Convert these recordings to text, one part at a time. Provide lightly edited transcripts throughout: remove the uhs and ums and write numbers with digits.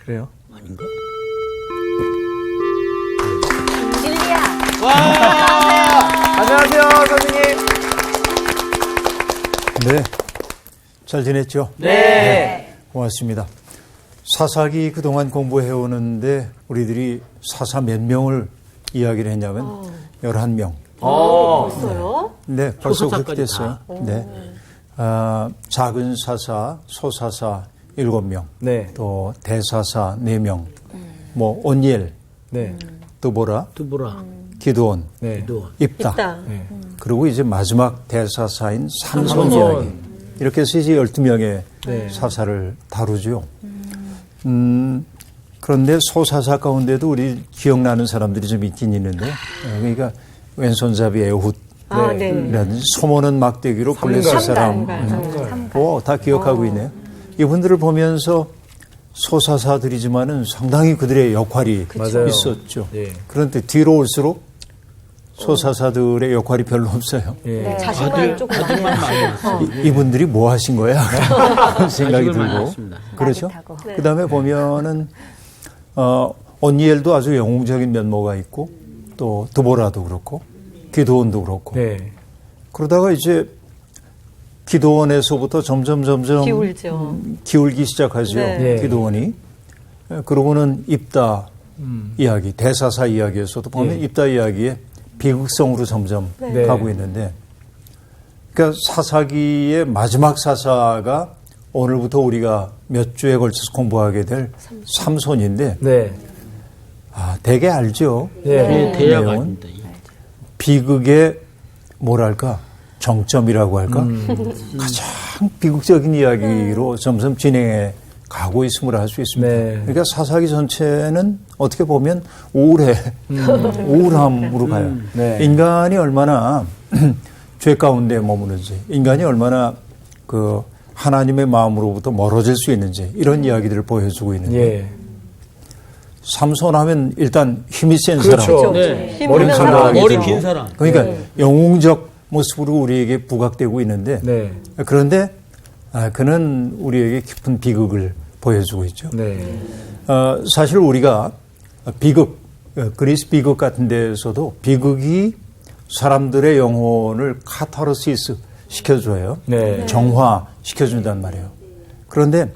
그래요? 아닌가? 릴리야. 와! 안녕하세요, 선생님. 네. 잘 지냈죠? 네. 고맙습니다. 사사기 그동안 공부해오는데 우리들이 사사 몇 명을 이야기를 했냐면 11명. 벌써요? 네, 벌써 소사사까지 그렇게 됐어요. 네. 작은 사사, 소사사 7명. 네. 또 대사사 4명. 뭐 온니엘, 네. 또 뭐라? 두보라. 기드온, 네. 입다. 네. 그리고 이제 마지막 대사사인 삼손 삼손. 이야기. 이렇게 해서 이제 12명의 네. 사사를 다루죠. 그런데 소사사 가운데도 우리 기억나는 사람들이 좀 있긴 있는데, 그러니까 왼손잡이 에훗, 네. 라든지 소모는 막대기로 블레셋 사람, 다 기억하고 있네요. 이분들을 보면서 소사사들이지만은 상당히 그들의 역할이 맞아요. 있었죠. 네. 그런데 뒤로 올수록 소사사들의 역할이 별로 없어요. 예. 자신감 조금 아들만 많이 왔어요. 이분들이 뭐 하신 거야? 그런 생각이 아직은 많이 들고. 왔습니다. 그렇죠? 나긋하고. 네. 그 다음에 보면은, 온니엘도 아주 영웅적인 면모가 있고, 또 드보라도 그렇고, 기드온도 그렇고. 네. 그러다가 이제 기드온에서부터 점점 기울죠. 기울기 시작하죠. 네. 기드온이. 그러고는 입다 이야기, 대사사 이야기에서도 보면 네. 입다 이야기에 비극성으로 점점 네. 가고 있는데, 그러니까 사사기의 마지막 사사가 오늘부터 우리가 몇 주에 걸쳐서 공부하게 될 삼손인데, 네. 대개 알죠? 네. 네, 대야가 내용은 아닙니다. 비극의 뭐랄까 정점이라고 할까 가장 비극적인 이야기로 점점 진행해 가고 있음을 알 수 있습니다. 네. 그러니까 사사기 전체는 어떻게 보면 우울함으로 가요. 네. 인간이 얼마나 죄 가운데 머무는지, 인간이 얼마나 그 하나님의 마음으로부터 멀어질 수 있는지 이런 이야기들을 보여주고 있는데, 예. 삼손하면 일단 힘이 센 그렇죠. 사람, 네. 힘 머리 있는 큰 사람. 사람. 머리 긴 사람. 그러니까 영웅적 모습으로 우리에게 부각되고 있는데, 네. 그런데 그는 우리에게 깊은 비극을 보여주고 있죠. 네. 사실 우리가 비극, 그리스 비극 같은 데에서도 비극이 사람들의 영혼을 카타르시스 시켜줘요. 네. 정화 시켜준단 말이에요. 그런데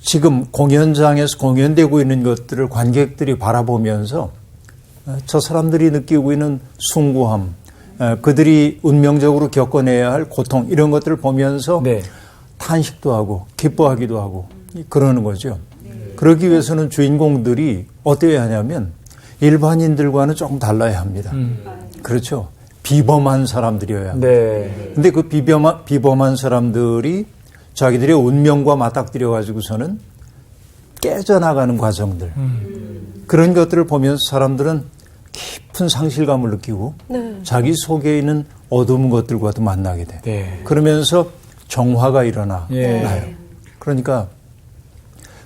지금 공연장에서 공연되고 있는 것들을 관객들이 바라보면서 저 사람들이 느끼고 있는 숭고함, 그들이 운명적으로 겪어내야 할 고통, 이런 것들을 보면서 네. 탄식도 하고 기뻐하기도 하고 그러는 거죠. 그러기 위해서는 주인공들이 어때야 하냐면 일반인들과는 조금 달라야 합니다. 그렇죠. 비범한 사람들이어야 합니다. 네. 근데 그 비범한 사람들이 자기들의 운명과 맞닥뜨려 가지고서는 깨져나가는 과정들, 그런 것들을 보면서 사람들은 깊은 상실감을 느끼고 자기 속에 있는 어두운 것들과도 만나게 돼. 네. 그러면서 정화가 일어나요. 예. 그러니까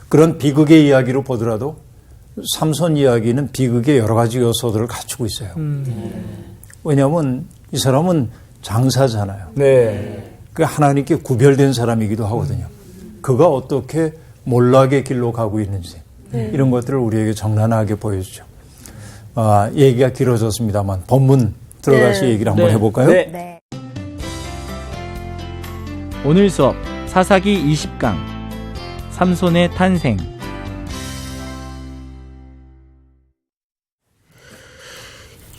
그런 비극의 이야기로 보더라도 삼손 이야기는 비극의 여러 가지 요소들을 갖추고 있어요. 왜냐하면 이 사람은 장사잖아요. 네. 그 하나님께 구별된 사람이기도 하거든요. 그가 어떻게 몰락의 길로 가고 있는지 이런 것들을 우리에게 적나라하게 보여주죠. 얘기가 길어졌습니다만 본문 들어가서 얘기를 한번 해볼까요? 네. 네. 오늘 수업 사사기 20강 삼손의 탄생.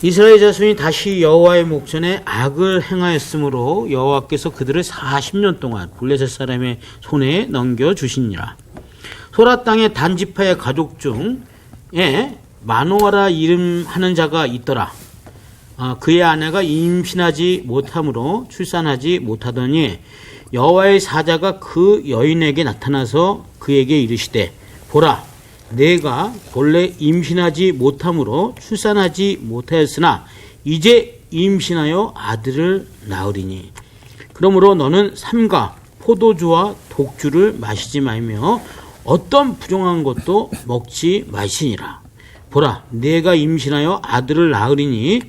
이스라엘 자손이 다시 여호와의 목전에 악을 행하였으므로 여호와께서 그들을 40년 동안 블레셋 사람의 손에 넘겨주시니라. 소라 땅의 단지파의 가족 중에 마노아라 이름하는 자가 있더라. 그의 아내가 임신하지 못함으로 출산하지 못하더니 여호와의 사자가 그 여인에게 나타나서 그에게 이르시되 보라 내가 본래 임신하지 못함으로 출산하지 못하였으나 이제 임신하여 아들을 낳으리니 그러므로 너는 삼가 포도주와 독주를 마시지 말며 어떤 부정한 것도 먹지 마시니라. 보라 내가 임신하여 아들을 낳으리니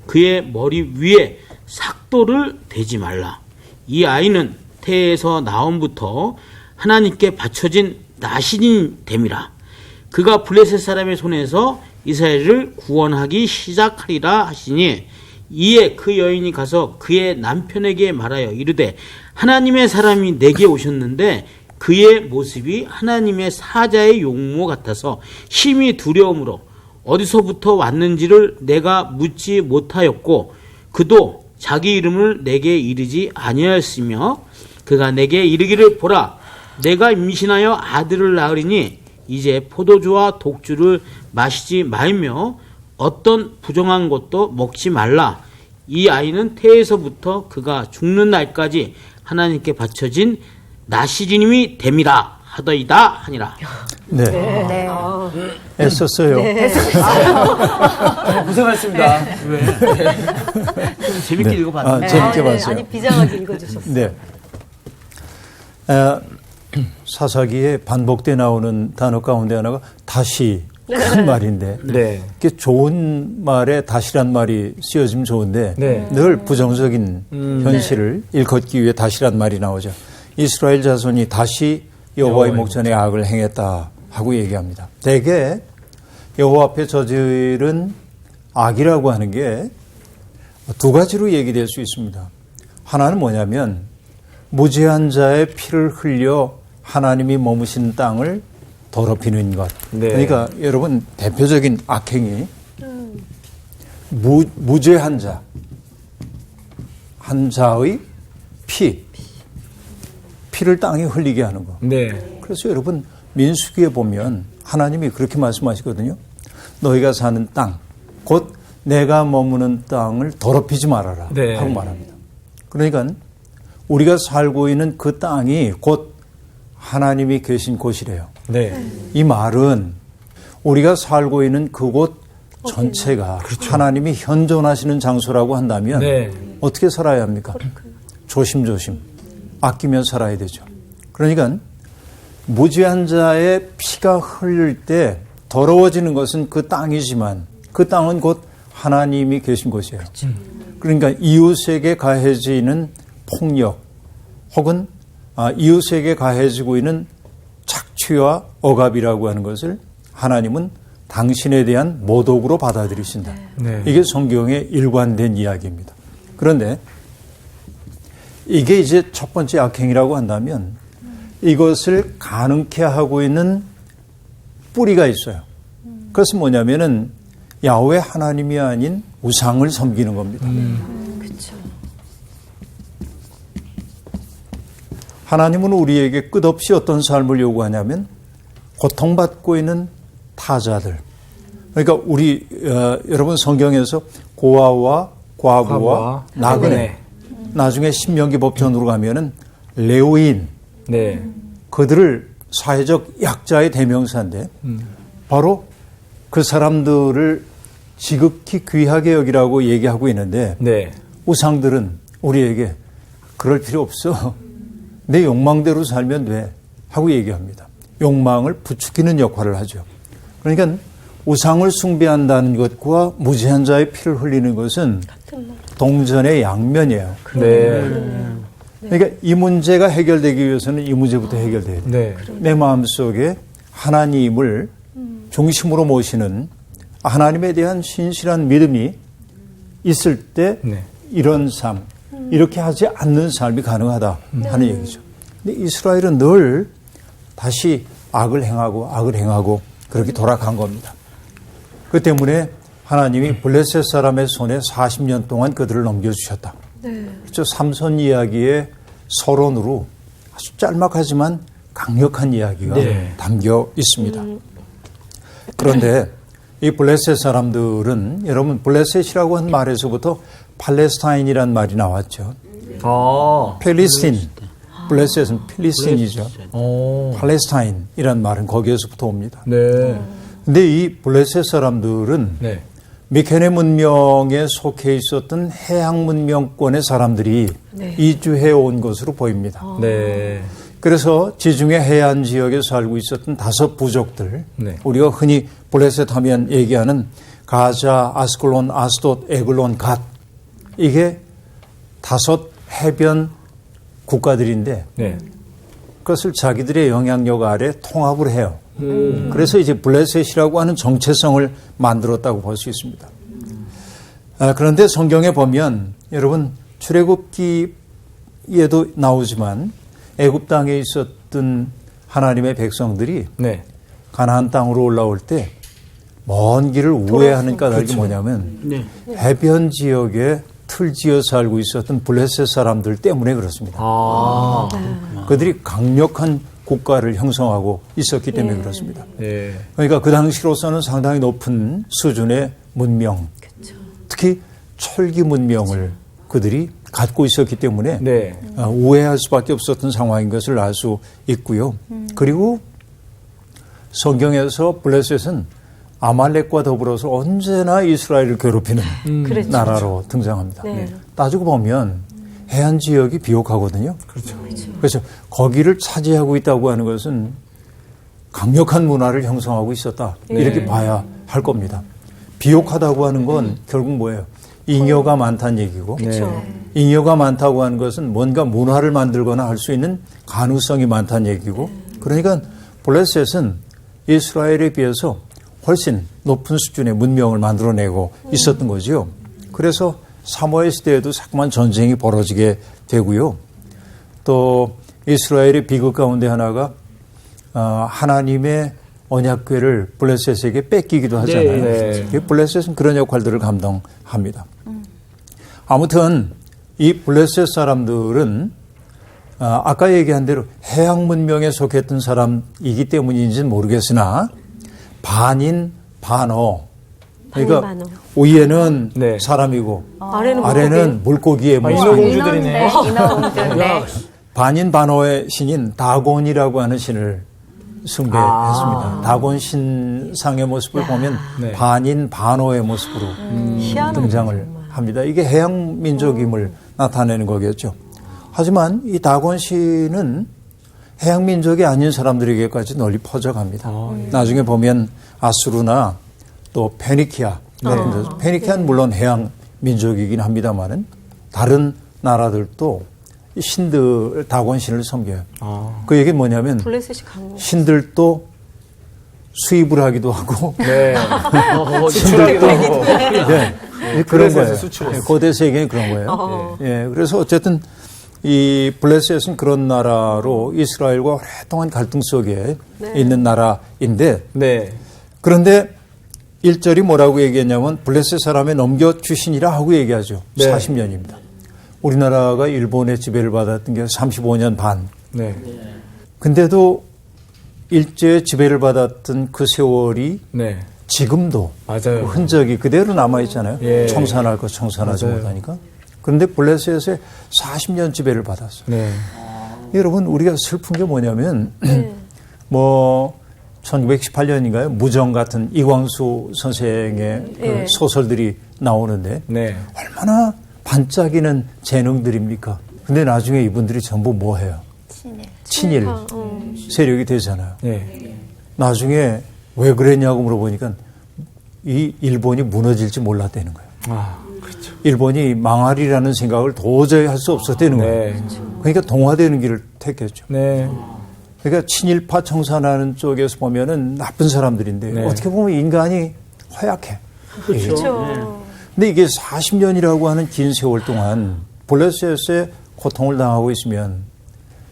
그의 머리 위에 삭도를 대지 말라. 이 아이는 태에서 나옴부터 하나님께 바쳐진 나시린 됨이라. 그가 블레셋 사람의 손에서 이스라엘을 구원하기 시작하리라 하시니 이에 그 여인이 가서 그의 남편에게 말하여 이르되 하나님의 사람이 내게 오셨는데 그의 모습이 하나님의 사자의 용모 같아서 심히 두려움으로 어디서부터 왔는지를 내가 묻지 못하였고 그도 자기 이름을 내게 이르지 아니하였으며 그가 내게 이르기를 보라 내가 임신하여 아들을 낳으리니 이제 포도주와 독주를 마시지 말며 어떤 부정한 것도 먹지 말라. 이 아이는 태에서부터 그가 죽는 날까지 하나님께 바쳐진 나시린임이 됨이라 하더이다 하니라. 네. 네. 애썼어요. 고생하셨습니다. 좀 재밌게 네. 읽어봤습니다. 재밌게 봤어요. 아니, 비장하게 읽어주셨어요. 네. 사사기에 반복돼 나오는 단어 가운데 하나가 다시 큰 말인데 네. 이게 좋은 말에 다시란 말이 쓰여지면 좋은데 네. 늘 부정적인 현실을 일컫기 위해 다시란 말이 나오죠. 이스라엘 자손이 다시 여호와의 목전에 악을 행했다 하고 얘기합니다. 대개 여호와 앞에 저지른 악이라고 하는 게 두 가지로 얘기될 수 있습니다. 하나는 뭐냐면 무죄한 자의 피를 흘려 하나님이 머무신 땅을 더럽히는 것. 네. 그러니까 여러분 대표적인 악행이 무죄한 자, 한 자의 피를 땅에 흘리게 하는 것. 네. 그래서 여러분 민수기에 보면 하나님이 그렇게 말씀하시거든요. 너희가 사는 땅, 곧 내가 머무는 땅을 더럽히지 말아라 네. 하고 말합니다. 그러니까 우리가 살고 있는 그 땅이 곧 하나님이 계신 곳이래요. 네. 이 말은 우리가 살고 있는 그곳 전체가 하나님이 현존하시는 장소라고 한다면 네. 어떻게 살아야 합니까? 조심조심 아끼며 살아야 되죠. 그러니까 무죄한 자의 피가 흘릴 때 더러워지는 것은 그 땅이지만 그 땅은 곧 하나님이 계신 곳이에요. 그러니까 이웃에게 가해지는 폭력 혹은 이웃에게 가해지고 있는 착취와 억압이라고 하는 것을 하나님은 당신에 대한 모독으로 받아들이신다. 네. 이게 성경의 일관된 이야기입니다. 그런데 이게 이제 첫 번째 악행이라고 한다면 이것을 가능케 하고 있는 뿌리가 있어요. 그것은 뭐냐면은 야훼 하나님이 아닌 우상을 섬기는 겁니다. 그렇죠. 하나님은 우리에게 끝없이 어떤 삶을 요구하냐면 고통받고 있는 타자들. 그러니까 우리 여러분 성경에서 고아와 과부와 나그네. 네. 나중에 신명기 법전으로 가면은 레위인 네. 그들을 사회적 약자의 대명사인데 바로 그 사람들을 지극히 귀하게 여기라고 얘기하고 있는데 네. 우상들은 우리에게 그럴 필요 없어. 내 욕망대로 살면 돼 하고 얘기합니다. 욕망을 부추기는 역할을 하죠. 그러니까 우상을 숭배한다는 것과 무죄한 자의 피를 흘리는 것은 동전의 양면이에요. 네. 그러니까 이 문제가 해결되기 위해서는 이 문제부터 해결돼야 돼요. 네. 내 마음속에 하나님을 중심으로 모시는 하나님에 대한 신실한 믿음이 있을 때 네. 이런 삶, 이렇게 하지 않는 삶이 가능하다 하는 얘기죠. 근데 이스라엘은 늘 다시 악을 행하고 그렇게 돌아간 겁니다. 그 때문에 하나님이 블레셋 사람의 손에 40년 동안 그들을 넘겨주셨다. 그렇죠. 삼손 이야기의 서론으로 아주 짤막하지만 강력한 이야기가 담겨 있습니다. 그런데 이 블레셋 사람들은 여러분 블레셋이라고 한 말에서부터 팔레스타인이란 말이 나왔죠. 필리스틴. 블레셋은 필리스틴이죠. 팔레스타인이란 말은 거기에서부터 옵니다. 네. 근데 이 블레셋 사람들은 네. 미케네 문명에 속해 있었던 해양 문명권의 사람들이 이주해 온 것으로 보입니다. 네. 그래서 지중해 해안 지역에 살고 있었던 5 부족들, 네. 우리가 흔히 블레셋 하면 얘기하는 가자, 아스클론, 아스돗, 에글론, 갓, 이게 5 해변 국가들인데 네. 것을 자기들의 영향력 아래 통합을 해요. 그래서 이제 블레셋이라고 하는 정체성을 만들었다고 볼 수 있습니다. 그런데 성경에 보면 여러분 출애굽기에도 나오지만 애굽 땅에 있었던 하나님의 백성들이 네. 가나안 땅으로 올라올 때 먼 길을 우회하는 까닭이 뭐냐면 네. 해변 지역에 틀지어 살고 있었던 블레셋 사람들 때문에 그렇습니다. 아. 그들이 강력한 국가를 형성하고 있었기 때문에 그렇습니다. 예. 그러니까 그 당시로서는 상당히 높은 수준의 문명, 특히 철기 문명을 그들이 갖고 있었기 때문에 네. 우회할 수밖에 없었던 상황인 것을 알 수 있고요. 그리고 성경에서 블레셋은 아말렉과 더불어서 언제나 이스라엘을 괴롭히는 그렇죠. 나라로 등장합니다. 네. 따지고 보면 해안 지역이 비옥하거든요. 그렇죠. 그래서 거기를 차지하고 있다고 하는 것은 강력한 문화를 형성하고 있었다. 이렇게 봐야 할 겁니다. 비옥하다고 하는 건 결국 뭐예요? 잉여가 많다는 얘기고 그렇죠. 잉여가 많다고 하는 것은 뭔가 문화를 만들거나 할 수 있는 가능성이 많다는 얘기고 그러니까 블레셋은 이스라엘에 비해서 훨씬 높은 수준의 문명을 만들어내고 있었던 거죠. 그래서 사무엘 시대에도 자꾸만 전쟁이 벌어지게 되고요. 또 이스라엘의 비극 가운데 하나가 하나님의 언약궤를 블레셋에게 뺏기기도 하잖아요. 네. 블레셋은 그런 역할들을 감당합니다. 아무튼 이 블레셋 사람들은 아까 얘기한 대로 해양 문명에 속했던 사람이기 때문인지는 모르겠으나 반인 반어. 그러니까 반인, 반어. 위에는 네. 사람이고 아래는 물고기의 모습. 인어공주들이네. 인어공주인데. 반인 반어의 신인 다곤이라고 하는 신을 숭배했습니다. 다곤 신상의 모습을 보면 네. 반인 반어의 모습으로 희한하네, 등장을 정말. 합니다. 이게 해양 민족임을 나타내는 거겠죠. 하지만 이 다곤 신은 해양 민족이 아닌 사람들에게까지 널리 퍼져갑니다. 나중에 보면 아수르나 또 페니키아 같은 데서 페니키아는 물론 해양 민족이긴 합니다만은 다른 나라들도 이 신들 다곤 신을 섬겨요. 그 얘기는 뭐냐면 블레셋이 강력. 신들도 수입을 하기도 하고 네. 신들도 네, 그런 블레셋을 거예요. 수출했어. 고대 세계는 그런 거예요. 예, 그래서 어쨌든 이 블레셋은 그런 나라로 이스라엘과 오랫동안 갈등 속에 있는 나라인데 네. 그런데 1절이 뭐라고 얘기했냐면 블레셋 사람에 넘겨주시니라 하고 얘기하죠. 네. 40년입니다. 우리나라가 일본의 지배를 받았던 게 35년 반. 네. 근데도 일제의 지배를 받았던 그 세월이 네. 지금도 맞아요. 흔적이 그대로 남아있잖아요. 예. 청산할 거 청산하지 맞아요. 못하니까. 그런데 블레셋에 40년 지배를 받았어요. 네. 여러분 우리가 슬픈 게 뭐냐면 뭐 1918년인가요? 무정 같은 이광수 선생의 그 소설들이 나오는데 네. 얼마나 반짝이는 재능들입니까? 근데 나중에 이분들이 전부 뭐 해요? 친일 세력이 되잖아요. 네. 나중에 왜 그랬냐고 물어보니까 이 일본이 무너질지 몰랐다는 거예요. 아, 그렇죠. 일본이 망하리라는 생각을 도저히 할 수 없었다는 거예요. 네. 그러니까 동화되는 길을 택했죠. 네. 그러니까 친일파 청산하는 쪽에서 보면은 나쁜 사람들인데 네. 어떻게 보면 인간이 허약해. 그렇죠. 근데 이게 40년이라고 하는 긴 세월 동안 블레셋의 고통을 당하고 있으면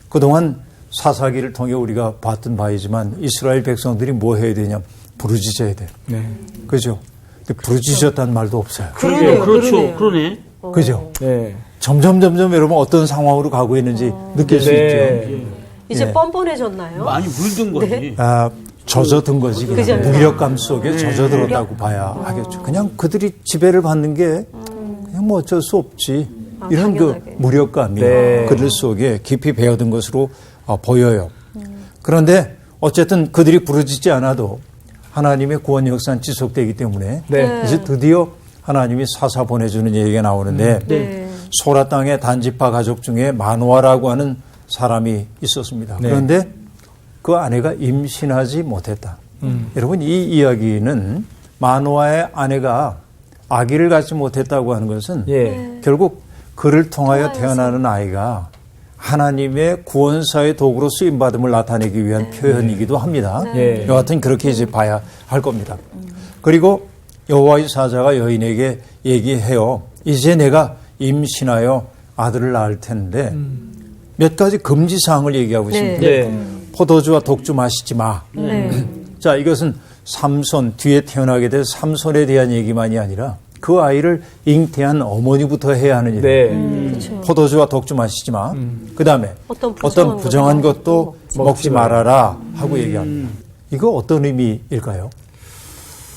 그동안 사사기를 통해 우리가 봤던 바이지만 이스라엘 백성들이 뭐 해야 되냐? 부르짖어야 돼요. 네. 그죠? 근데 부르짖었다는 말도 없어요. 그러네요. 그렇죠. 그러네. 그죠? 네. 점점 여러분 어떤 상황으로 가고 있는지 느낄 수 네. 있죠. 이제 네. 뻔뻔해졌나요? 많이 물든 거지. 젖어든 거지. 그냥 그죠. 무력감 속에 젖어들었다고 봐야 하겠죠. 그냥 그들이 지배를 받는 게 그냥 뭐 어쩔 수 없지. 이런 그 당연하게. 무력감이 네. 그들 속에 깊이 배어든 것으로 보여요. 그런데 어쨌든 그들이 부르짖지 않아도 하나님의 구원 역사는 지속되기 때문에 네. 이제 드디어 하나님이 사사 보내주는 얘기가 나오는데 네. 소라 땅의 단지파 가족 중에 마노아라고 하는 사람이 있었습니다. 네. 그런데 그 아내가 임신하지 못했다. 여러분 이 이야기는 마노아의 아내가 아기를 갖지 못했다고 하는 것은 예. 결국 그를 통하여 태어나는 아이가 하나님의 구원사의 도구로 쓰임받음을 나타내기 위한 표현이기도 합니다. 네. 여하튼 그렇게 이제 봐야 할 겁니다. 그리고 여호와의 사자가 여인에게 얘기해요. 이제 내가 임신하여 아들을 낳을 텐데 몇 가지 금지사항을 얘기하고 있습니다. 네. 포도주와 독주 마시지 마. 네. 자, 이것은 삼손, 뒤에 태어나게 될 삼손에 대한 얘기만이 아니라 그 아이를 잉태한 어머니부터 해야 하는 일이에요. 네. 그렇죠. 포도주와 독주 마시지 마. 그 다음에 어떤 어떤 부정한 것도 먹지 먹지 말아라 하고 얘기합니다. 이거 어떤 의미일까요?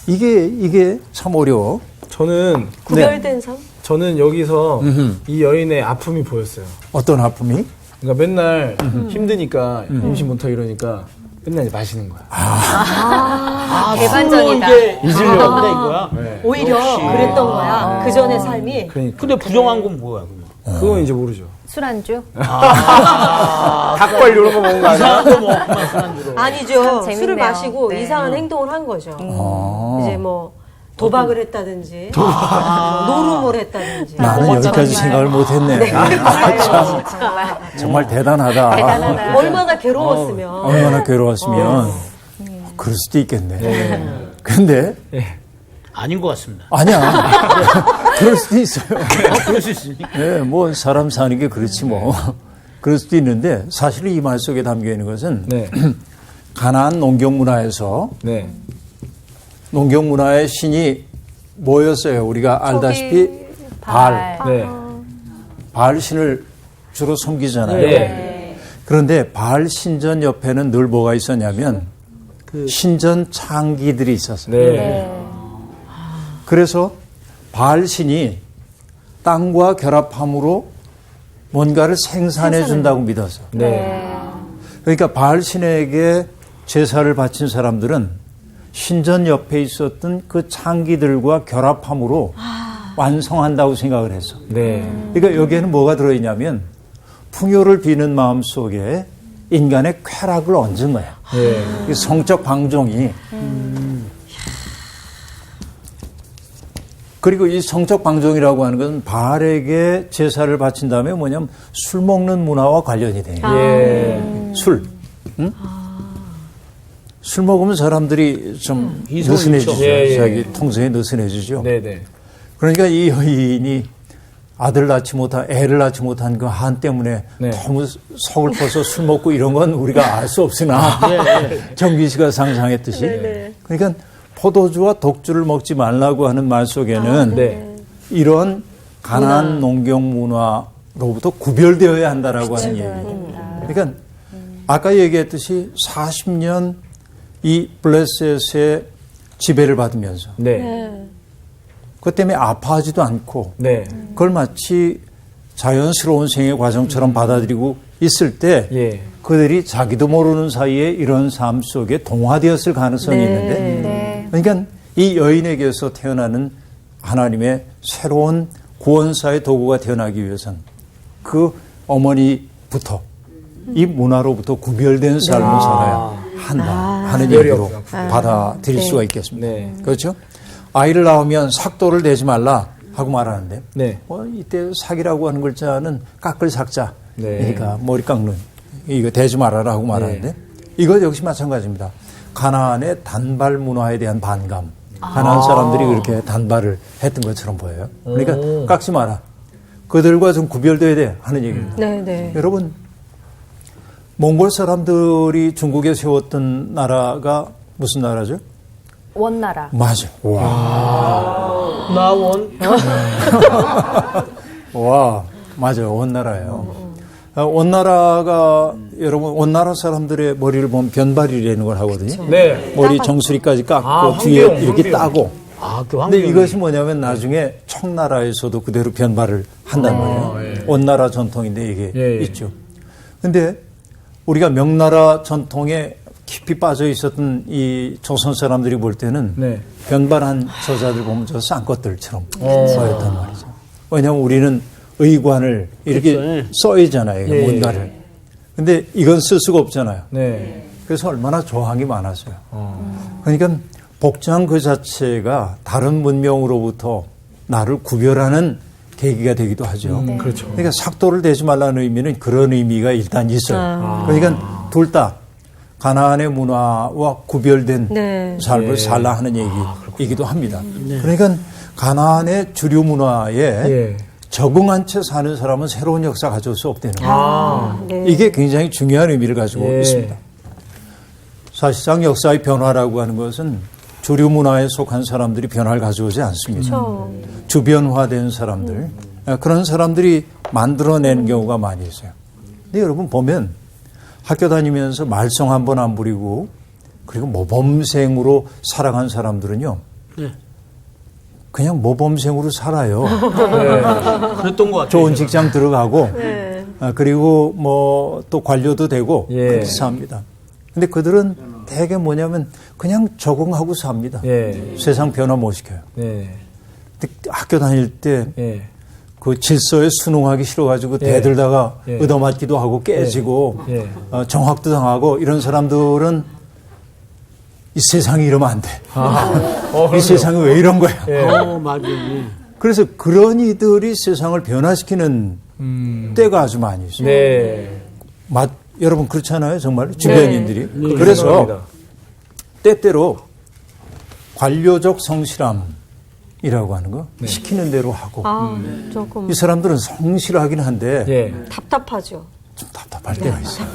이게 참 어려워. 저는 구별된 삶? 저는 여기서 이 여인의 아픔이 보였어요. 어떤 아픔이? 그러니까 맨날 힘드니까 임신 못하고 이러니까 맨날 마시는 거야. 대반전이다. 이제 잊으려고 한다 이거야. 네. 오히려 그랬던 거야. 그 전의 삶이. 그러니까 근데 부정한 건 뭐야 그러면? 그건 이제 모르죠. 술안주? 닭발 이런 거 먹는 거 아니야? 이상한 거 먹으면 술안주로. 아니죠. 재밌네요. 술을 마시고 네. 이상한 행동을 한 거죠. 이제 뭐 도박을 했다든지, 노름을 했다든지. 나는 여기까지 생각을 못했네. 정말 대단하다. 얼마나 괴로웠으면. 얼마나 괴로웠으면 그럴 수도 있겠네. 근데 아닌 것 같습니다. 아니야. 그럴 수도 있어요. 그럴 수 있습니까? 네, 뭐 사람 사는 게 그렇지 뭐. 그럴 수도 있는데 사실 이 말 속에 담겨 있는 것은 네. 가나안 농경 문화에서 네. 농경 문화의 신이 뭐였어요? 우리가 알다시피 발. 네. 발 신을 주로 섬기잖아요. 네. 그런데 발 신전 옆에는 늘 뭐가 있었냐면 신전 창기들이 있었어요. 네. 그래서 발 신이 땅과 결합함으로 뭔가를 생산해 준다고 믿었어. 네. 그러니까 발 신에게 제사를 바친 사람들은 신전 옆에 있었던 그 창기들과 결합함으로 완성한다고 생각을 했어. 네. 그러니까 여기에는 뭐가 들어있냐면 풍요를 비는 마음 속에 인간의 쾌락을 얹은 거야. 네. 이 성적 방종이. 그리고 이 성적 방종이라고 하는 것은 바알에게 제사를 바친 다음에 뭐냐면 술 먹는 문화와 관련이 돼요. 예. 술. 응? 술 먹으면 사람들이 좀 이성이 느슨해지죠. 있죠. 예, 예. 자기 통성이 느슨해지죠. 네네. 그러니까 이 여인이 아들 낳지 못한, 애를 낳지 못한 그 한 때문에 네. 너무 서글퍼서 술 먹고 이런 건 우리가 알 수 없으나 정기 씨가 상상했듯이. 그러니까 포도주와 독주를 먹지 말라고 하는 말 속에는 네. 이런 가나안 농경 문화로부터 구별되어야 한다라고 하는 얘기예요. 그러니까 아까 얘기했듯이 40년 이 블레셋의 지배를 받으면서 네. 그것 때문에 아파하지도 않고 네. 그걸 마치 자연스러운 생애 과정처럼 받아들이고 있을 때 예. 그들이 자기도 모르는 사이에 이런 삶 속에 동화되었을 가능성이 있는데 그러니까 이 여인에게서 태어나는 하나님의 새로운 구원사의 도구가 태어나기 위해서는 그 어머니부터 이 문화로부터 구별된 삶을 살아야 한다 하는 얘기로 받아들일 수가 있겠습니다. 네. 그렇죠? 아이를 낳으면 삭도를 내지 말라 하고 말하는데 네. 이때 삭이라고 하는 글자는 깎을 삭자 네. 그러니까 머리 깎는 이거 대지 말아라 하고 말하는데 이것 역시 마찬가지입니다. 가나안의 단발 문화에 대한 반감. 가나안 사람들이 그렇게 단발을 했던 것처럼 보여요. 그러니까 깎지 마라. 그들과 좀 구별돼야 돼 하는 얘기입니다. 네. 여러분 몽골 사람들이 중국에 세웠던 나라가 무슨 나라죠? 원나라. 맞아. 와. 나원. 와, 맞아요. 원나라예요. 원나라가 여러분 원나라 사람들의 머리를 보면 변발이라는 걸 하거든요. 네. 머리 정수리까지 깎고 아, 뒤에 황경, 이렇게 황경. 따고. 그 근데 환경. 이것이 뭐냐면 나중에 청나라에서도 그대로 변발을 한단 말이에요. 예. 원나라 전통인데 이게 예. 있죠. 근데 우리가 명나라 전통에 깊이 빠져 있었던 이 조선 사람들이 볼 때는 네. 변발한 저자들 보면 저 쌍것들처럼 보였단 말이죠. 왜냐하면 우리는 의관을 이렇게 그렇죠. 써야잖아요. 예. 뭔가를. 근데 이건 쓸 수가 없잖아요. 네. 그래서 얼마나 저항이 많았어요. 그러니까 복장 그 자체가 다른 문명으로부터 나를 구별하는 계기가 되기도 하죠. 그렇죠. 그러니까 삭도를 대지 말라는 의미는 그런 의미가 일단 있어요. 그러니까 둘 다 가나안의 문화와 구별된 네. 삶을 살라 하는 얘기이기도 합니다. 그러니까 가나안의 주류 문화에 예. 적응한 채 사는 사람은 새로운 역사 가져올 수 없다는 거예요. 네. 이게 굉장히 중요한 의미를 가지고 예. 있습니다. 사실상 역사의 변화라고 하는 것은 주류 문화에 속한 사람들이 변화를 가져오지 않습니다. 그렇죠. 주변화된 사람들, 그런 사람들이 만들어내는 경우가 많이 있어요. 근데 여러분 보면 학교 다니면서 말썽 한 번 안 부리고 그리고 모범생으로 살아간 사람들은요. 네. 그냥 모범생으로 살아요. 그랬던 것 같아요. 좋은 직장 들어가고 네. 그리고 뭐 또 관료도 되고 예. 그렇게 삽니다. 근데 그들은 대개 뭐냐면 그냥 적응하고 삽니다. 예. 세상 변화 못 시켜요. 네. 근데 학교 다닐 때 예. 그 질서에 순응하기 싫어가지고 예. 대들다가 예. 얻어맞기도 하고 깨지고 예. 정학도 당하고 이런 사람들은 이 세상이 이러면 안 돼. 이 세상이 왜 이런 거야. 맞아요. 예. 그래서 그런 이들이 세상을 변화시키는 때가 아주 많이 있어요. 네. 여러분 그렇잖아요. 정말 주변인들이. 네. 그래서 그렇습니다. 때때로 관료적 성실함이라고 하는 거 시키는 대로 하고 조금 이 사람들은 성실하긴 한데 예. 답답하죠. 좀 답답할 때가 있어요.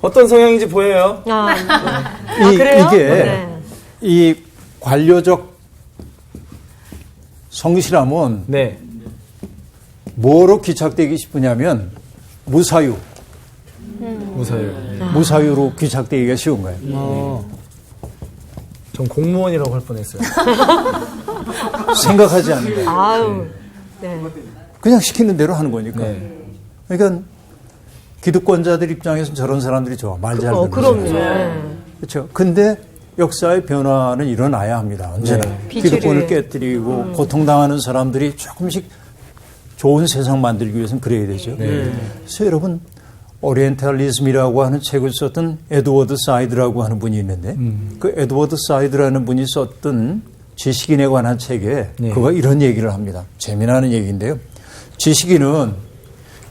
어떤 성향인지 보여요? 그래요? 이게 네. 이 관료적 성실함은 네. 뭐로 귀착되기 싶으냐면 무사유. 무사요. 무사유로 귀착되기가 쉬운 거예요. 전 공무원이라고 할 뻔했어요. 생각하지 않는 거예요. 아유. 네. 그냥 시키는 대로 하는 거니까. 네. 그러니까 기득권자들 입장에서는 저런 사람들이 좋아. 말 잘 듣는 그럼요. 사람. 그렇죠. 근데 역사의 변화는 일어나야 합니다. 언제나. 네. 기득권을 깨뜨리고 고통당하는 사람들이 조금씩 좋은 세상 만들기 위해서는 그래야 되죠. 그래서 여러분 오리엔탈리즘이라고 하는 책을 썼던 에드워드 사이드라고 하는 분이 있는데 그 에드워드 사이드라는 분이 썼던 지식인에 관한 책에 그가 이런 얘기를 합니다. 재미나는 얘기인데요. 지식인은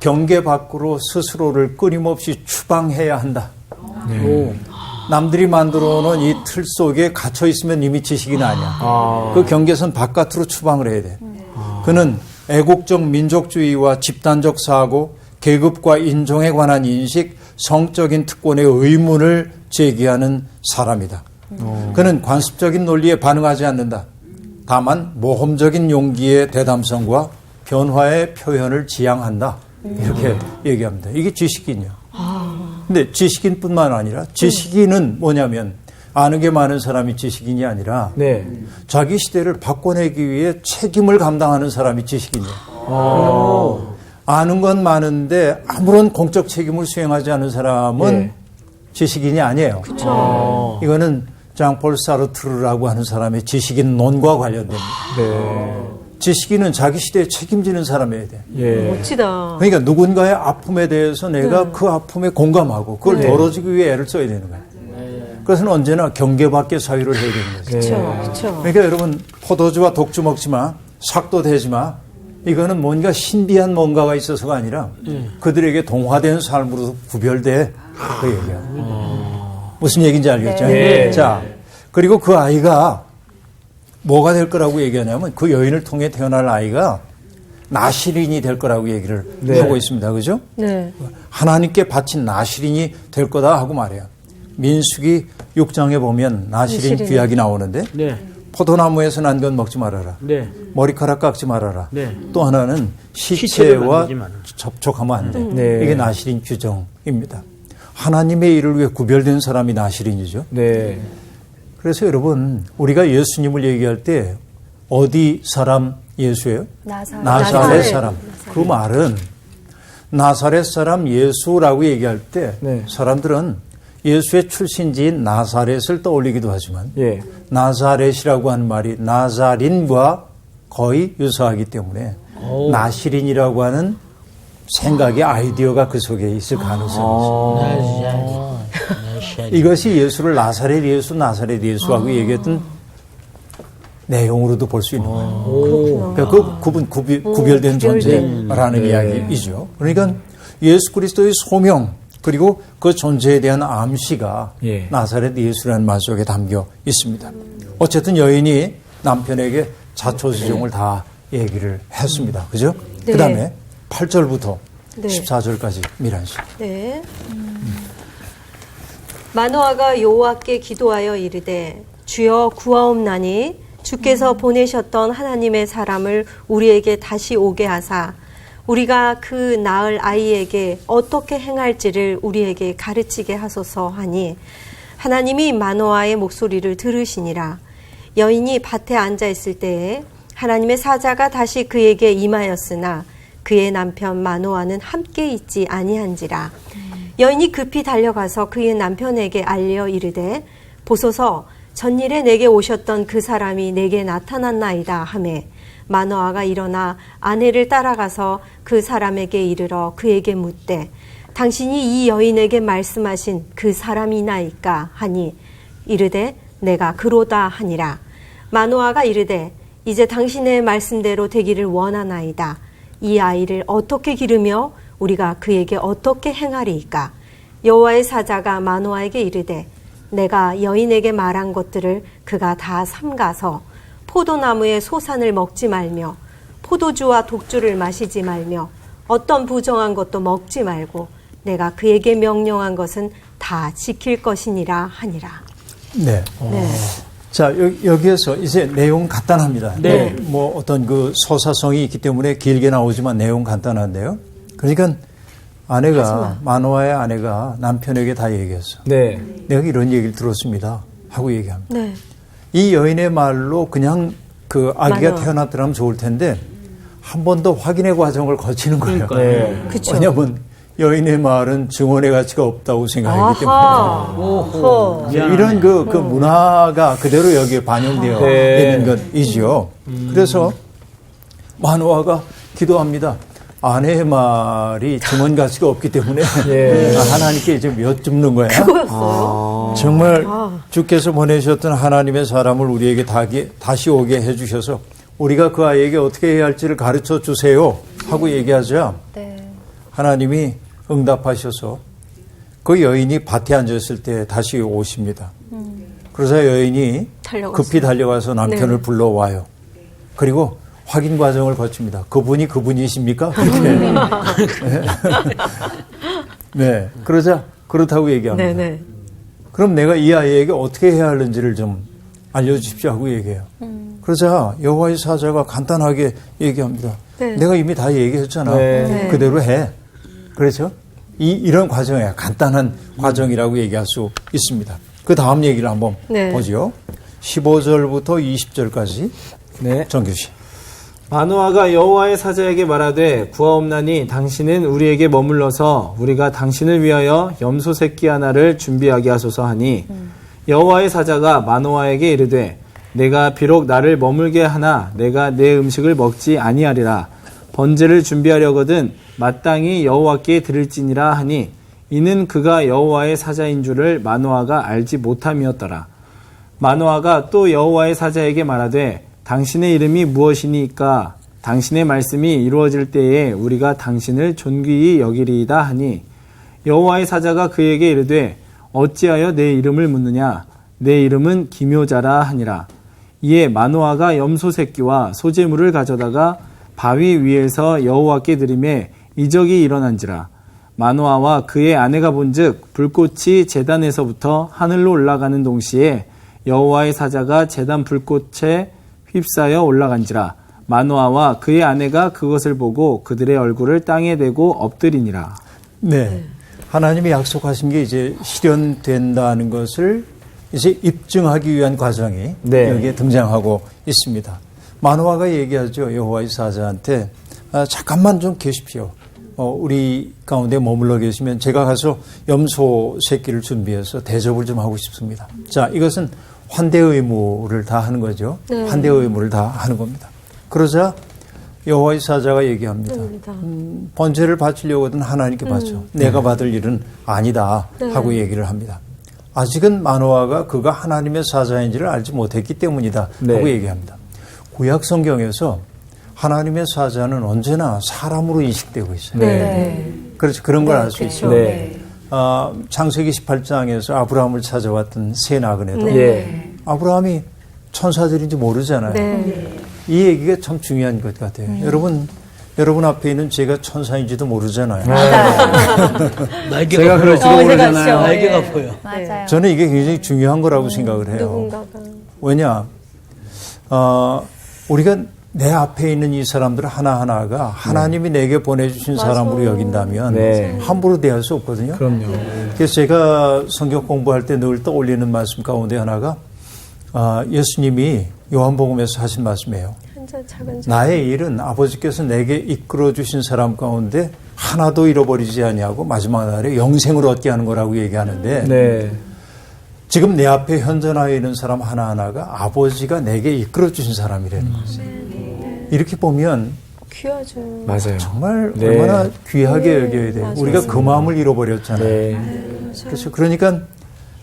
경계 밖으로 스스로를 끊임없이 추방해야 한다. 남들이 만들어 놓은 이 틀 속에 갇혀 있으면 이미 지식인 아니야. 그 경계선 바깥으로 추방을 해야 돼. 그는 애국적 민족주의와 집단적 사고, 계급과 인종에 관한 인식, 성적인 특권의 의문을 제기하는 사람이다. 그는 관습적인 논리에 반응하지 않는다. 다만 모험적인 용기의 대담성과 변화의 표현을 지향한다. 이렇게 얘기합니다. 이게 지식인이요. 근데 지식인뿐만 아니라 지식인은 뭐냐면 아는 게 많은 사람이 지식인이 아니라 네. 자기 시대를 바꿔내기 위해 책임을 감당하는 사람이 지식인이에요. 아는 건 많은데 아무런 공적 책임을 수행하지 않는 사람은 네. 지식인이 아니에요. 이거는 장폴 사르트르라고 하는 사람의 지식인론과 관련됩니다. 네. 지식인은 자기 시대에 책임지는 사람이어야 돼. 예. 멋지다. 그러니까 누군가의 아픔에 대해서 내가 그 아픔에 공감하고 그걸 덜어주기 위해 애를 써야 되는 거예요. 그래서는 언제나 경계 밖의 사유를 해야 되는 거죠. 그렇죠. 그렇죠. 그러니까 여러분 포도주와 독주 먹지 마. 삭도 대지 마. 이거는 뭔가 신비한 뭔가가 있어서가 아니라 그들에게 동화된 삶으로 구별돼. 그 얘기야. 무슨 얘기인지 알겠죠? 네. 자, 그리고 그 아이가 뭐가 될 거라고 얘기하냐면 그 여인을 통해 태어날 아이가 나시린이 될 거라고 얘기를 하고 있습니다. 그죠? 네. 하나님께 바친 나시린이 될 거다 하고 말해요. 민수기 6장에 보면 나시린 나시린. 귀약이 나오는데 네. 포도나무에서 난 건 먹지 말아라. 네. 머리카락 깎지 말아라. 네. 또 하나는 시체를 시체와 만지지 마라. 접촉하면 안 돼. 네. 이게 나시린 규정입니다. 하나님의 일을 위해 구별된 사람이 나시린이죠. 네. 그래서 여러분 우리가 예수님을 얘기할 때 어디 사람 예수예요? 나사렛 나사렛. 사람. 그 말은 나사렛 사람 예수라고 얘기할 때 네. 사람들은 예수의 출신지인 나사렛을 떠올리기도 하지만 예. 나사렛이라고 하는 말이 나자린과 거의 유사하기 때문에 나시린이라고 하는 생각의 아이디어가 그 속에 있을 가능성이 있습니다. 이것이 예수를 나사렛 예수, 나사렛 예수하고 얘기했던 내용으로도 볼 수 있는 거예요. 그렇구나. 그러니까 그 구별된 존재라는 이야기이죠. 그러니까 예수 그리스도의 소명 그리고 그 존재에 대한 암시가 예. 나사렛 예수라는 말 속에 담겨 있습니다. 어쨌든 여인이 남편에게 자초지종을 다 얘기를 했습니다. 그죠? 네. 그 다음에 8절부터 네. 14절까지 미란 씨. 네. 마노아가 여호와께 기도하여 이르되 주여 구하옵나니 주께서 보내셨던 하나님의 사람을 우리에게 다시 오게 하사 우리가 그 낳을 아이에게 어떻게 행할지를 우리에게 가르치게 하소서 하니 하나님이 마노아의 목소리를 들으시니라. 여인이 밭에 앉아 있을 때에 하나님의 사자가 다시 그에게 임하였으나 그의 남편 마노아는 함께 있지 아니한지라. 여인이 급히 달려가서 그의 남편에게 알려 이르되 보소서 전일에 내게 오셨던 그 사람이 내게 나타났나이다 하매 마노아가 일어나 아내를 따라가서 그 사람에게 이르러 그에게 묻되 당신이 이 여인에게 말씀하신 그 사람이나이까 하니 이르되 내가 그로다 하니라. 마노아가 이르되 이제 당신의 말씀대로 되기를 원하나이다. 이 아이를 어떻게 기르며 우리가 그에게 어떻게 행하리이까. 여호와의 사자가 마노아에게 이르되 내가 여인에게 말한 것들을 그가 다 삼가서 포도나무의 소산을 먹지 말며 포도주와 독주를 마시지 말며 어떤 부정한 것도 먹지 말고 내가 그에게 명령한 것은 다 지킬 것이니라 하니라. 네. 네. 자, 여기에서 이제 내용 간단합니다. 네. 뭐 어떤 그 서사성이 있기 때문에 길게 나오지만 내용 간단한데요. 그러니까 아내가, 마노아의 아내가 남편에게 다 얘기했어. 네. 내가 이런 얘기를 들었습니다. 하고 얘기합니다. 네. 이 여인의 말로 그냥 그 아기가 마노아. 태어났더라면 좋을 텐데 한 번 더 확인의 과정을 거치는 거예요. 네. 그쵸. 왜냐하면 여인의 말은 증언의 가치가 없다고 생각하기 때문에. 아하. 오호. 이런 그 문화가 그대로 여기에 반영되어 네. 있는 것이죠. 그래서 마노아가 기도합니다. 아내의 말이 증언 가치가 없기 때문에 예. 하나님께 이제 여쭙는 거야. 그거였어요? 정말 주께서 보내셨던 하나님의 사람을 우리에게 다시 오게 해주셔서 우리가 그 아이에게 어떻게 해야 할지를 가르쳐 주세요 하고 얘기하자 네. 하나님이 응답하셔서 그 여인이 밭에 앉았을 때 다시 오십니다. 그래서 여인이 달려갔어요. 급히 달려가서 남편을 네. 불러와요. 그리고 확인 과정을 거칩니다. 그분이 그분이십니까? 그렇게. 네. 그러자 그렇다고 얘기합니다. 네네. 그럼 내가 이 아이에게 어떻게 해야 하는지를 좀 알려주십시오 하고 얘기해요. 그러자 여호와의 사자가 간단하게 얘기합니다. 네. 내가 이미 다 얘기했잖아. 네. 그대로 해. 그렇죠? 이런 과정이야. 간단한 과정이라고 얘기할 수 있습니다. 그 다음 얘기를 한번 네. 보죠. 15절부터 20절까지 네. 정규 씨. 마노아가 여호와의 사자에게 말하되 구하옵나니 당신은 우리에게 머물러서 우리가 당신을 위하여 염소 새끼 하나를 준비하게 하소서 하니 여호와의 사자가 마노아에게 이르되 내가 비록 나를 머물게 하나 내가 내 음식을 먹지 아니하리라. 번제를 준비하려거든 마땅히 여호와께 드릴지니라 하니 이는 그가 여호와의 사자인 줄을 마노아가 알지 못함이었더라. 마노아가 또 여호와의 사자에게 말하되 당신의 이름이 무엇이니까 당신의 말씀이 이루어질 때에 우리가 당신을 존귀히 여기리이다 하니 여호와의 사자가 그에게 이르되 어찌하여 내 이름을 묻느냐 내 이름은 기묘자라 하니라. 이에 마노아가 염소 새끼와 소재물을 가져다가 바위 위에서 여호와께 드리매 이적이 일어난지라. 마노아와 그의 아내가 본즉 불꽃이 제단에서부터 하늘로 올라가는 동시에 여호와의 사자가 제단 불꽃에 휩싸여 올라간지라. 마노아와 그의 아내가 그것을 보고 그들의 얼굴을 땅에 대고 엎드리니라. 네. 하나님이 약속하신 게 이제 실현된다는 것을 이제 입증하기 위한 과정이 네. 여기에 등장하고 있습니다. 마노아가 얘기하죠. 여호와의 사자한테 잠깐만 좀 계십시오. 우리 가운데 머물러 계시면 제가 가서 염소 새끼를 준비해서 대접을 좀 하고 싶습니다. 자, 이것은 환대 의무를 다 하는 거죠. 네. 환대 의무를 다 하는 겁니다. 그러자 여호와의 사자가 얘기합니다. 번제를 바치려거든 하나님께 바쳐. 내가 받을 일은 아니다 하고 얘기를 합니다. 아직은 마노아가 그가 하나님의 사자인지를 알지 못했기 때문이다 하고 네. 얘기합니다. 구약 성경에서 하나님의 사자는 언제나 사람으로 인식되고 있어요. 네. 그렇죠. 그런 걸 알 수 있죠. 네. 창세기 18장에서 아브라함을 찾아왔던 새 나그네도 예. 아브라함이 천사들인지 모르잖아요. 네. 이 얘기가 참 중요한 것 같아요. 여러분 앞에 있는 제가 천사인지도 모르잖아요. 날개가 제가 그럴지도 보여. 모르잖아요. 날개가 보여. 맞아요. 저는 이게 굉장히 중요한 거라고 생각을 해요. 누군가가. 왜냐, 우리가 내 앞에 있는 이 사람들 하나하나가 하나님이 내게 보내주신 사람으로 여긴다면 네. 함부로 대할 수 없거든요. 그럼요. 그래서 제가 성경 공부할 때 늘 떠올리는 말씀 가운데 하나가 예수님이 요한복음에서 하신 말씀이에요. 한자 작은 자. 나의 일은 아버지께서 내게 이끌어 주신 사람 가운데 하나도 잃어버리지 아니하고 마지막 날에 영생을 얻게 하는 거라고 얘기하는데 네. 지금 내 앞에 현존하여 있는 사람 하나하나가 아버지가 내게 이끌어 주신 사람이라는 거죠. 이렇게 보면 귀하죠. 맞아요. 정말 네. 얼마나 귀하게 여겨야 돼요. 맞아요. 우리가 그 마음을 잃어버렸잖아요. 네. 그렇죠. 그러니까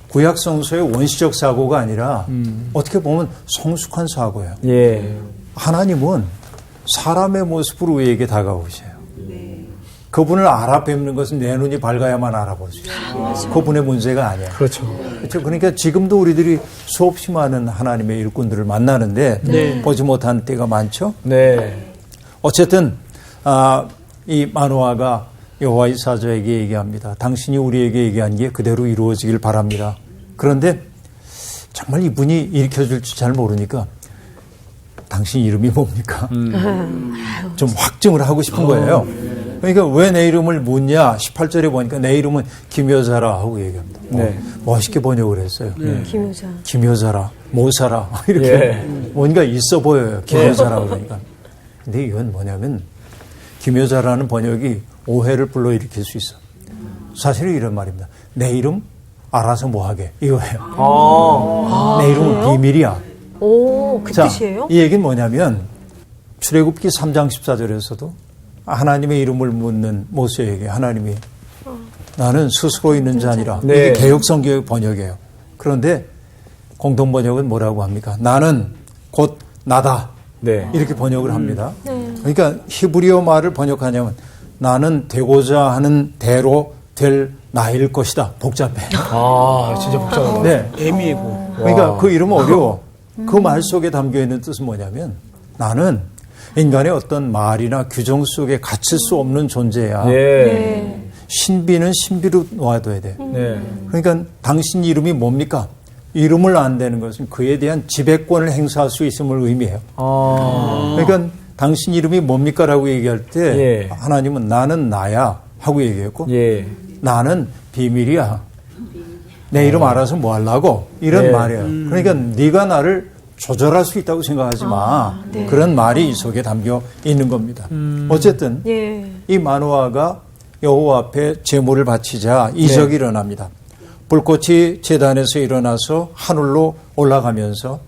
구약 성서의 원시적 사고가 아니라 어떻게 보면 성숙한 사고예요. 예. 하나님은 사람의 모습으로 우리에게 다가오셔요. 그분을 알아뵙는 것은 내 눈이 밝아야만 알아볼 수 있어요. 그분의 문제가 아니에요. 그렇죠. 그렇죠. 그러니까 지금도 우리들이 수없이 많은 하나님의 일꾼들을 만나는데 네. 보지 못한 때가 많죠. 네. 어쨌든 이 마노아가 여호와의 사자에게 얘기합니다. 당신이 우리에게 얘기한 게 그대로 이루어지길 바랍니다. 그런데 정말 이분이 일으켜줄 줄 잘 모르니까 당신 이름이 뭡니까? 좀 확증을 하고 싶은 거예요. 그러니까 왜 내 이름을 묻냐? 18절에 보니까 내 이름은 김여자라 하고 얘기합니다. 네. 멋있게 번역을 했어요. 김효자. 김여자라, 모사라 이렇게 예. 뭔가 있어 보여요. 김여자라 그러니까. 근데 이건 뭐냐면 김여자라는 번역이 오해를 불러일으킬 수 있어. 사실은 이런 말입니다. 내 이름 알아서 뭐하게 이거예요. 내 이름은 비밀이야. 오, 그 자, 뜻이에요? 이 얘기는 뭐냐면 출애굽기 3장 14절에서도 하나님의 이름을 묻는 모세에게 하나님이 나는 스스로 있는 자 아니라 네. 이게 개역성경의 번역이에요. 그런데 공동 번역은 뭐라고 합니까? 나는 곧 나다. 네. 이렇게 번역을 합니다. 그러니까 히브리어 말을 번역하냐면 나는 되고자 하는 대로 될 나일 것이다. 복잡해. 아, 진짜 복잡하다. 네. 애미고. 그러니까 그 이름은 어려워. 그 말 속에 담겨 있는 뜻은 뭐냐면 나는 인간의 어떤 말이나 규정 속에 갇힐 수 없는 존재야. 예. 신비는 신비로 놓아둬야 돼. 네. 그러니까 당신 이름이 뭡니까? 이름을 안 되는 것은 그에 대한 지배권을 행사할 수 있음을 의미해요. 그러니까 당신 이름이 뭡니까? 라고 얘기할 때 예. 하나님은 나는 나야 하고 얘기했고 예. 나는 비밀이야. 내 이름 알아서 뭐 하려고? 이런 네. 말이에요. 그러니까 네가 나를 조절할 수 있다고 생각하지 마. 그런 말이 이 속에 담겨 있는 겁니다. 어쨌든 예. 이 마노아가 여호와 앞에 제물을 바치자 이적이 일어납니다. 불꽃이 제단에서 일어나서 하늘로 올라가면서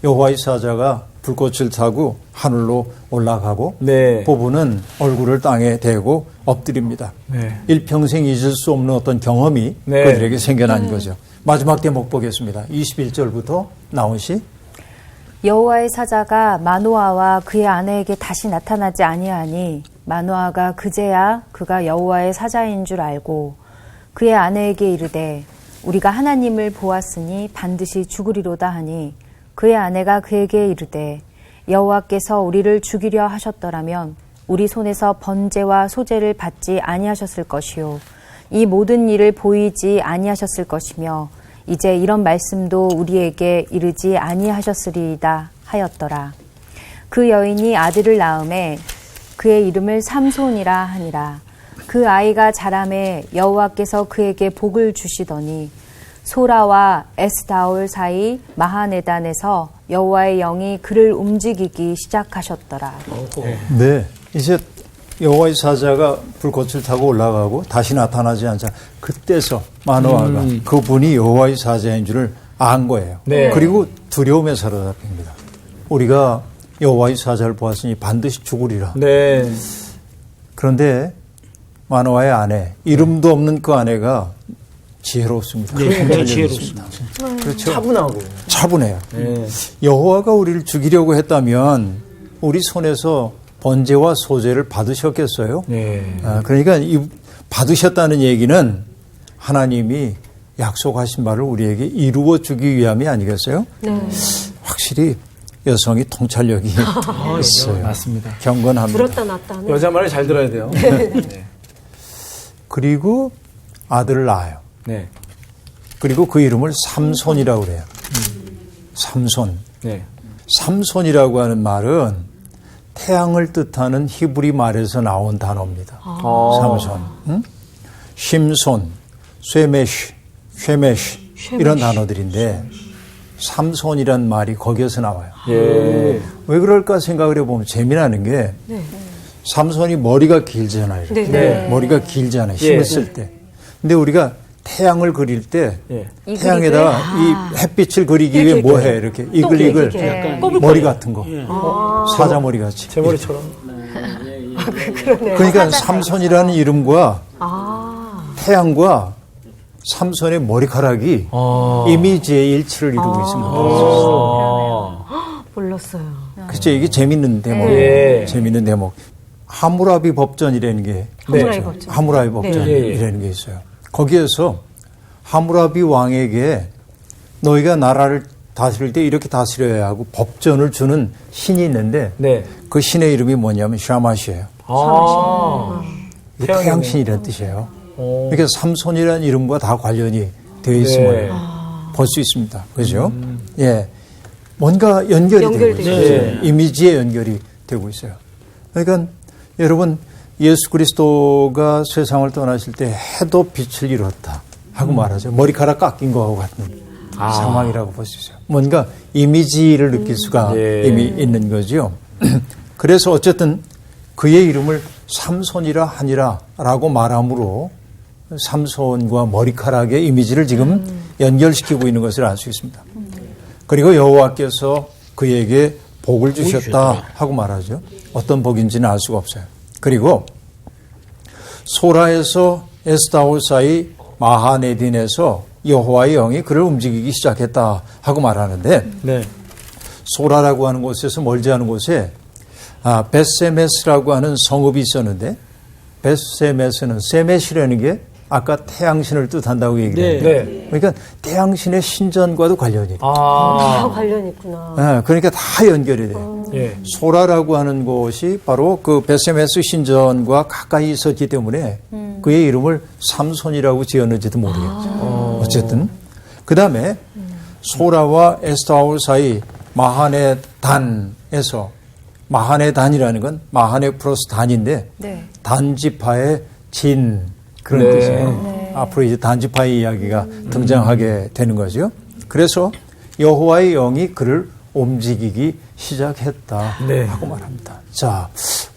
여호와의 사자가 불꽃을 타고 하늘로 올라가고 네. 부부는 얼굴을 땅에 대고 엎드립니다. 네. 일평생 잊을 수 없는 어떤 경험이 네. 그들에게 생겨난 거죠. 마지막 대목 보겠습니다. 21절부터 나온 시 여호와의 사자가 마노아와 그의 아내에게 다시 나타나지 아니하니 마노아가 그제야 그가 여호와의 사자인 줄 알고 그의 아내에게 이르되 우리가 하나님을 보았으니 반드시 죽으리로다 하니 그의 아내가 그에게 이르되 여호와께서 우리를 죽이려 하셨더라면 우리 손에서 번제와 소제를 받지 아니하셨을 것이요 이 모든 일을 보이지 아니하셨을 것이며 이제 이런 말씀도 우리에게 이르지 아니하셨으리이다 하였더라. 그 여인이 아들을 낳음에 그의 이름을 삼손이라 하니라. 그 아이가 자라매 여호와께서 그에게 복을 주시더니 소라와 에스다올 사이 마하네단에서 여호와의 영이 그를 움직이기 시작하셨더라. 네. 이제 여호와의 사자가 불꽃을 타고 올라가고 다시 나타나지 않자 그때서 마노아가 그분이 여호와의 사자인 줄을 안 거예요. 네. 그리고 두려움에 사로잡힙니다. 우리가 여호와의 사자를 보았으니 반드시 죽으리라. 네. 그런데 마노아의 아내, 이름도 없는 그 아내가 지혜롭습니다. 네, 통찰력이 지혜롭습니다. 있습니다. 그렇죠. 차분하고. 차분해요. 네. 여호와가 우리를 죽이려고 했다면 우리 손에서 번제와 소제를 받으셨겠어요? 네. 그러니까 이 받으셨다는 얘기는 하나님이 약속하신 바를 우리에게 이루어 주기 위함이 아니겠어요? 네. 확실히 여성이 통찰력이 있어요. 맞습니다. 경건합니다. 들었다 놨다는. 여자 말을 잘 들어야 돼요. 네. 그리고 아들을 낳아요. 네. 그리고 그 이름을 삼손이라고 그래요. 삼손. 네. 삼손이라고 하는 말은 태양을 뜻하는 히브리 말에서 나온 단어입니다. 삼손. 응? 심손, 쇠메시, 쉐메시 이런 단어들인데 삼손이란 말이 거기에서 나와요. 예. 왜 그럴까 생각을 해보면 재미나는 게 삼손이 머리가 길잖아요. 이렇게. 네. 머리가 길잖아요. 힘을 예. 쓸 때. 근데 우리가 태양을 그릴 때 예. 태양에다가 이 햇빛을 그리기 위해 뭐 해? 이렇게 이글이글 이렇게. 머리 같은 거. 사자머리 같이. 제 머리처럼. 그러니까 삼손이라는 이름과 태양과 삼손의 머리카락이 이미지의 일치를 이루고 있습니다. 몰랐어요. 그렇죠. 이게 재밌는 대목. 예. 재밌는 대목. 하무라비 법전이라는 게 하무라비 있죠. 법전. 하무라비 법전이라는 게 있어요. 거기에서 하무라비 왕에게 너희가 나라를 다스릴 때 이렇게 다스려야 하고 법전을 주는 신이 있는데 네. 그 신의 이름이 뭐냐면 샤마시예요. 이게 태양신이라는 뜻이에요. 그러니까 삼손이라는 이름과 다 관련이 되어 있음을 볼 수 있습니다. 그죠? 예. 뭔가 연결이 되고 연결되죠. 있어요. 예. 이미지에 연결이 되고 있어요. 그러니까 여러분 예수 그리스도가 세상을 떠나실 때 해도 빛을 잃었다 하고 말하죠. 머리카락 깎인 거하고 같은 상황이라고 볼 수 있어요. 뭔가 이미지를 느낄 수가 이미 있는 거죠. 그래서 어쨌든 그의 이름을 삼손이라 하니라라고 말함으로 삼손과 머리카락의 이미지를 지금 연결시키고 있는 것을 알 수 있습니다. 그리고 여호와께서 그에게 복을 주셨다 하고 말하죠. 어떤 복인지는 알 수가 없어요. 그리고 소라에서 에스다올 사이 마하네딘에서 여호와의 영이 그를 움직이기 시작했다 하고 말하는데 네. 소라라고 하는 곳에서 멀지 않은 곳에 베세메스라고 하는 성읍이 있었는데 베세메스는 세메시라는 게 아까 태양신을 뜻한다고 얘기했는데 네. 그러니까 태양신의 신전과도 관련이 돼요. 다 관련 있구나. 네, 그러니까 다 연결이 돼요. 예. 소라라고 하는 곳이 바로 그 베세메스 신전과 가까이 있었기 때문에 그의 이름을 삼손이라고 지었는지도 모르겠죠. 어쨌든 그 다음에 소라와 에스타올 사이 마하네단에서 마하네단이라는 건 마하네 플러스 단인데 네. 단지파의 진 그런 네. 뜻이에요. 앞으로 이제 단지파의 이야기가 등장하게 되는 거죠. 그래서 여호와의 영이 그를 움직이기 시작했다 네. 하고 말합니다. 자,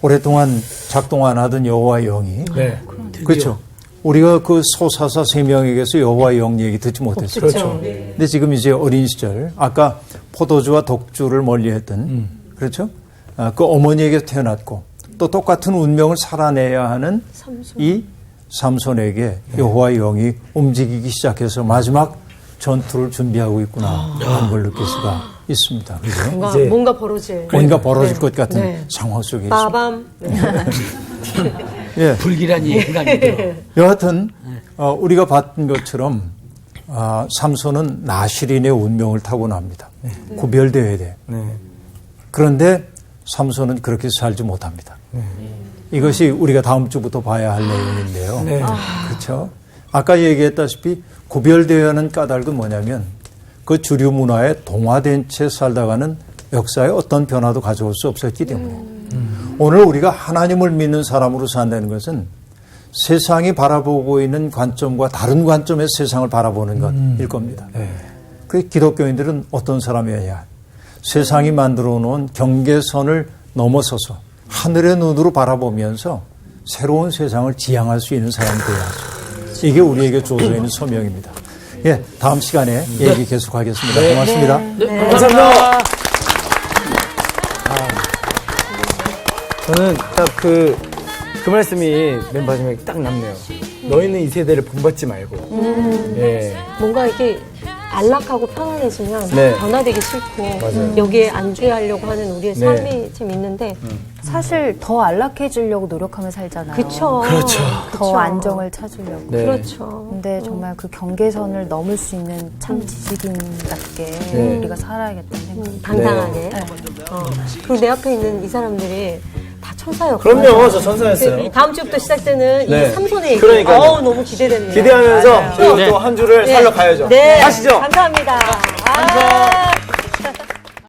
오랫동안 작동 안 하던 여호와의 영이 네. 그렇죠. 우리가 그 소사사 3명에게서 여호와의 영 얘기 듣지 못했어요. 그렇죠. 근데 지금 이제 어린 시절 아까 포도주와 독주를 멀리했던 그렇죠. 그 어머니에게 태어났고 또 똑같은 운명을 살아내야 하는 이 삼손에게 여호와의 영이 움직이기 시작해서 마지막 전투를 준비하고 있구나 하는 걸 느낄 수가 있습니다. 그죠? 뭔가 벌어질. 뭔가 벌어질 것 같은 네. 상황 속에 있습니다. 빠밤. 예. 불길한 얘기가 아니죠. 여하튼 우리가 봤던 것처럼 삼손은 나실인의 운명을 타고납니다. 구별되어야 돼요. 네. 그런데 삼손은 그렇게 살지 못합니다. 이것이 우리가 다음 주부터 봐야 할 내용인데요. 네. 그렇죠? 아까 얘기했다시피 구별되어야 하는 까닭은 뭐냐면 그 주류 문화에 동화된 채 살다가는 역사에 어떤 변화도 가져올 수 없었기 때문에 오늘 우리가 하나님을 믿는 사람으로 산다는 것은 세상이 바라보고 있는 관점과 다른 관점에서 세상을 바라보는 것일 겁니다. 그 기독교인들은 어떤 사람이어야 세상이 만들어 놓은 경계선을 넘어서서 하늘의 눈으로 바라보면서 새로운 세상을 지향할 수 있는 사람이 되어야죠. 이게 우리에게 주어져 있는 소명입니다. 예, 다음 시간에 얘기 계속하겠습니다. 고맙습니다. 감사합니다. 저는 딱 그 말씀이 맨 마지막에 딱 남네요. 너희는 이 세대를 본받지 말고. 예. 뭔가 이렇게 안락하고 편안해지면 네. 변화되기 싫고 맞아요. 여기에 안주하려고 하는 우리의 네. 삶이 좀 있는데 사실 더 안락해지려고 노력하면 살잖아요. 그쵸. 그렇죠. 더 안정을 찾으려고. 네. 그렇죠. 근데 정말 그 경계선을 넘을 수 있는 참 지식인답게 네. 우리가 살아야겠다는 생각. 당당하게. 네. 그리고 내 앞에 있는 이 사람들이 다 천사였고. 그럼요, 저 천사였어요. 다음 주부터 시작되는 네. 이 삼손의 얘기. 그러니까요. 너무 기대됩니다. 기대하면서 맞아요. 저희가 네. 또 한 주를 네. 살러 가야죠. 네. 가시죠. 감사합니다.